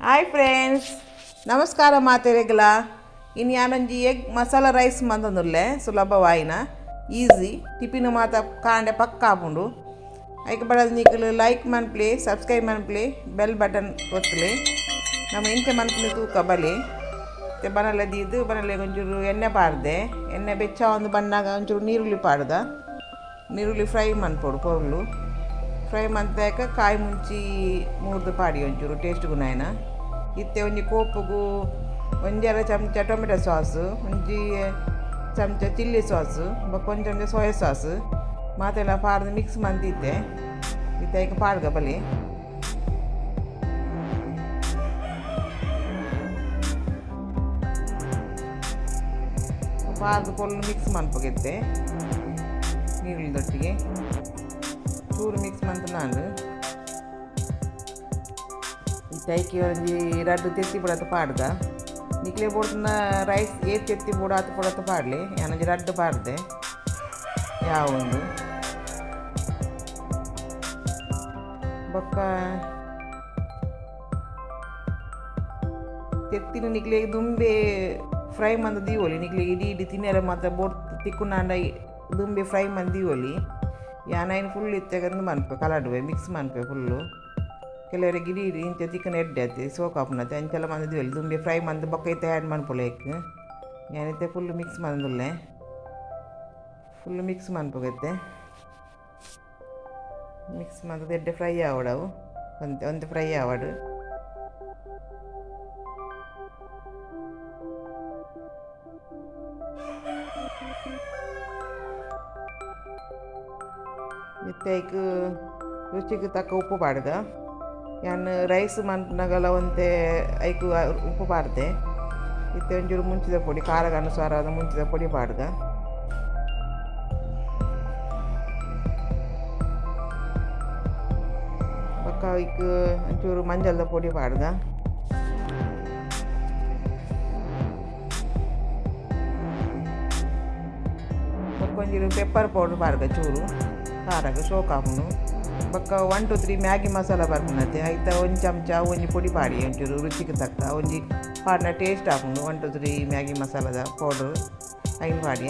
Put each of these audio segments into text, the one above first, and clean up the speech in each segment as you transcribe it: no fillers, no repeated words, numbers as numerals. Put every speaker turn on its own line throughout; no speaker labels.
Hi friends, ನಮಸ್ಕಾರ ಮಾತೆರೆಗ್ಲ. ಇನ್ನು ಯಾನೊಂಜಿ ಎಗ್ ಮಸಾಲ ರೈಸ್ ಮಂತೊಂದುಲ್ಲೆ ಸುಲಭವಾಯಿನ ಈಸಿ ಟಿಫಿನ್ ಮಾತ ಕಾಂಡೆ ಪಕ್ಕ ಆಪುಂಡು. ಐಕೆ ಬಡದು ನಿಕ್ಕಲು ಲೈಕ್ ಮನ್ಪ್ಲೆ, ಸಬ್ಸ್ಕ್ರೈಬ್ ಮನ್ಪ್ಲೆ, ಬೆಲ್ ಬಟನ್ ಒತ್ತಲೆ. ನಮ್ಮ ಇಂಚೆ ಮನ್ಪುನಿ ತೂಕ ಬಲೆ ಬನಲೆ ದೀದು ಬನಲೆ ಒಂಚೂರು ಎಣ್ಣೆ ಪಾಡ್ದೆ. ಎಣ್ಣೆ ಬೆಚ್ಚ ಒಂದು ಬಣ್ಣಾಗ ಒಂಚೂರು ನೀರುಳ್ಳಿ ಪಾಡ್ದ. ನೀರುಳ್ಳಿ ಫ್ರೈ ಮನ್ಪೊಡು ಪೊರ್ಲು ಫ್ರೈ ಮಂತಾಕ ಕಾಯಿ ಮುಂಚಿ ಮೂರ್ದು ಪಾಡಿ ಒಂಚೂರು ಟೇಸ್ಟ್ ಗುಣಾಯನ ಇತ್ತೆ ಒಂಜಿ ಕೋಪುಗು ಒಂಜರ ಚಮಚ ಟೊಮೆಟೊ ಸಾಸು, ಒಂಜಿ ಚಮಚ ಚಿಲ್ಲಿ ಸಾಸು, ಒಂದು ಚಮಚ ಸೋಯಾ ಸಾಸು ಮಾತೆಲ್ಲ ಪಾಡ್ದು ಮಿಕ್ಸ್ ಮಂತಿದ್ದೆ. ಇತ್ತೆ ಈಗ ಪಾಡ್ಗ ಬಲಿ ಪಾಡ್ದು ಪೊಲ್ಲು ಮಿಕ್ಸ್ ಮನ್ಪೋಗಿದ್ದೆ. ನೀರುಳ್ಳಿದೊಟ್ಟಿಗೆ ಚೂರು ಮಿಕ್ಸ್ ಮಂತ ನಾನು ಇತ್ತೈಕಿ ಒಂಜಿ ರಡ್ಡು ತೆತ್ತಿ ಬಿಡತ್ತ ಪಾಡ್ದ. ನಿಕ್ಲೆ ಬೋಡ್ನ ರೈಸ್ ಏತ್ ತೆತ್ತಿ ಬೋಡ ಹತ್ತು ಬಿಡತ್ತ ಪಾಡ್ಲಿ. ನಾನೊಂಜಿ ರಡ್ಡು ಪಾಡ್ದೆ ಯಾವ ಒಂದು ಬೊಕ್ಕ ತೆತ್ತಿನ ನಿಕ್ಲೆಗೆ ದುಂಬೆ ಫ್ರೈ ಮಂದ ದೀವೊಲಿ. ನಿಕ್ಲೆ ಇಡೀ ತಿನ್ನರ ಮತ್ತು ಬೋಟ್ ತಿಕ್ಕುಂಡ ದುಂಬೆ ಫ್ರೈ ಮಂದ ದೀವೊಲಿ. ಯಾನೈನು ಫುಲ್ ಇತ್ತಾಗಂದು ಮನ್ಪೆ ಕಲಡುವೆ ಮಿಕ್ಸ್ ಮನ್ಪೆ ಫುಲ್ಲು. ಕೆಲವರಿಗೆ ಇಡೀ ಇಂಚ ಚಿಕನ್ ಎಡ್ಡೆ ಆಯ್ತು ಸೋಕಾಪುನತ್ತೆ ಅಂಚೆಲ್ಲ ಮಂದಿದ್ವಿ ದುಂಬೆ ಫ್ರೈ ಮಂದು ಬೊಕ್ಕ ಇತ್ತೆ ಆ್ಯಡ್ ಮನ್ಪೊಲೇಕ್. ಯಾನೈತೆ ಫುಲ್ಲು ಮಿಕ್ಸ್ ಮಂದುಲ್ಲೆ ಫುಲ್ಲು ಮಿಕ್ಸ್ ಮನ್ಪೋಗೈತೆ. ಮಿಕ್ಸ್ ಮಂದು ಎಡ್ಡೆ ಫ್ರೈ ಆವಡವು ಒಂದು ಫ್ರೈ ಆವಡು. ಇತ್ತೈಕು ರುಚಿಗೆ ತಕ್ಕ ಉಪ್ಪು ಪಾಡ್ದ. ಯಾನು ರೈಸ್ ಮನ್ಪುನಾಗಲ ಒಂತೆ ಐಕು ಉಪ್ಪು ಪಾಡ್ದೆ. ಇತ್ತೆ ಒಂಚೂರು ಮುಂಚಿದ ಪೊಡಿ ಖಾರಗ ಅನುಸಾರವಾದ ಮುಂಚಿದ ಪೊಡಿ ಪಾಡ್ದ. ಪಕ್ಕ ಐಕು ಒಂಚೂರು ಮಂಜಲ್ದ ಪೊಡಿ ಪಾಡ್ದ. ಒಂಚೂರು ಪೆಪ್ಪರ್ ಪೌಡ್ರ್ ಪಾಡ್ದ ಚೂರು ಖಾರಾಗ ಶೋಕಾಪುನು. ಬೊಕ್ಕ 1 to 3 ಮ್ಯಾಗಿ ಮಸಾಲ ಬರ್ಪುನತ್ತೆ ಐತ ಒಂದು ಚಮಚ ಒಂಜಿ ಪೊಡಿ ಪಾಡಿ ಒಂಚೂರು ರುಚಿಗೆ ತಕ್ಕ ಒಂಜಿ ಪಾಡ್ನ ಟೇಸ್ಟ್ ಆಪುಂಡು. 1 to 3 Maggi ಮಸಾಲದ powder ಐನು Padi.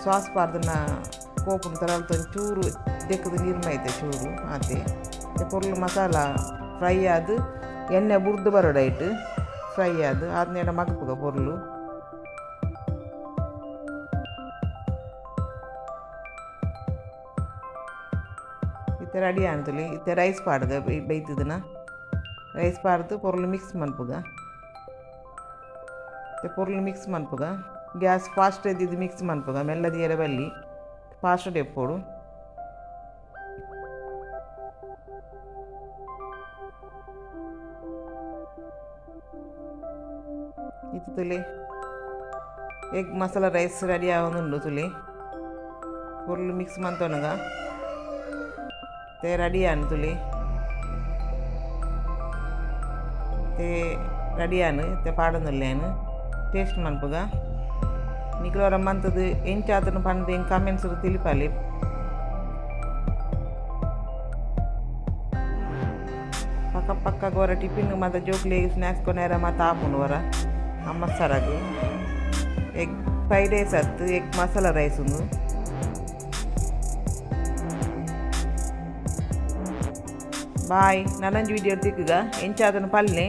Sauce ಪಾಡ್ದನ್ನ ಕೋಪುನ ತರಲ್ತ ಚೂರು ತೆಕ್ಕದು ನೀರ್ಮೈತೆ ಚೂರು ಆತೆ ಪೊರ್ಲು ಮಸಾಲ ಫ್ರೈ ಆದು ಎಣ್ಣೆ ಬುರ್ದು ಬರೋಡೈಟ್ ಫ್ರೈ ಆದು ಆದ್ನೇನ ಮಗಪುಗ ಪೊರ್ಲು. ಇತ್ತೆ ರೆಡಿ ಆಣ್ತಲಿ. ಇತ್ತೆ ರೈಸ್ ಪಾಡ್ದೆ ಬೈತದನ ರೈಸ್ ಪಾಡ್ದು ಪೊರ್ಲು ಮಿಕ್ಸ್ ಮನ್ಪುಗ. ಇತ್ತೆ ಪೊರ್ಲು ಮಿಕ್ಸ್ ಮನ್ಪುಗ ಗ್ಯಾಸ್ ಫಾಸ್ಟ್ ಇದ್ದಿದ್ದು ಮಿಕ್ಸ್ ಮನ್ಪುಗ ಮೆಲ್ಲದಿ ಎರೆ ಬಲ್ಲಿ ಫಾಸ್ಟ್ ಎಪ್ಪೋಡು. ಇದು ತುಲಿ ಎಗ್ ಮಸಾಲ ರೈಸ್ ರೆಡಿ ಆಗೋದುಂಡು ತುಲಿ ಪೊರ್ಲು ಮಿಕ್ಸ್ ಮಂತೊನಗ ते रेडी आन तुली ते रेडी आन ते पाडनुल्लेन टेस्ट मन्पुग निकलोर मंतद ಎಂಚ ಆತನ ಪಂಡ ಎಂಗ್ ಕಮೆಂಟ್ಸ್ ತಿಳಿಪಾಲಿ. ಪಕ್ಕ ಪಕ್ಕ ಗೋರ ಟಿಫಿನ್ ಮತ್ತು ಜೋಕ್ಲಿ ಸ್ನ್ಯಾಕ್ಸ್ ಕೊನೆರ ಮತ್ತು ಆಪುಂಡು ವರ ಅಮ್ಮ ಸರಗು ಎಗ್ ಫ್ರೈಡ್ ರೈಸ್ ಅತ್ತು ಎಗ್ ಮಸಾಲ ರೈಸ್ ಉಂದು. ಬಾಯ್. ನನ್ನೊಂದು ವಿಡಿಯೋ ತಿಕ್ಕುಗ ಎಂಚಾದನು ಪಲ್ಲೆ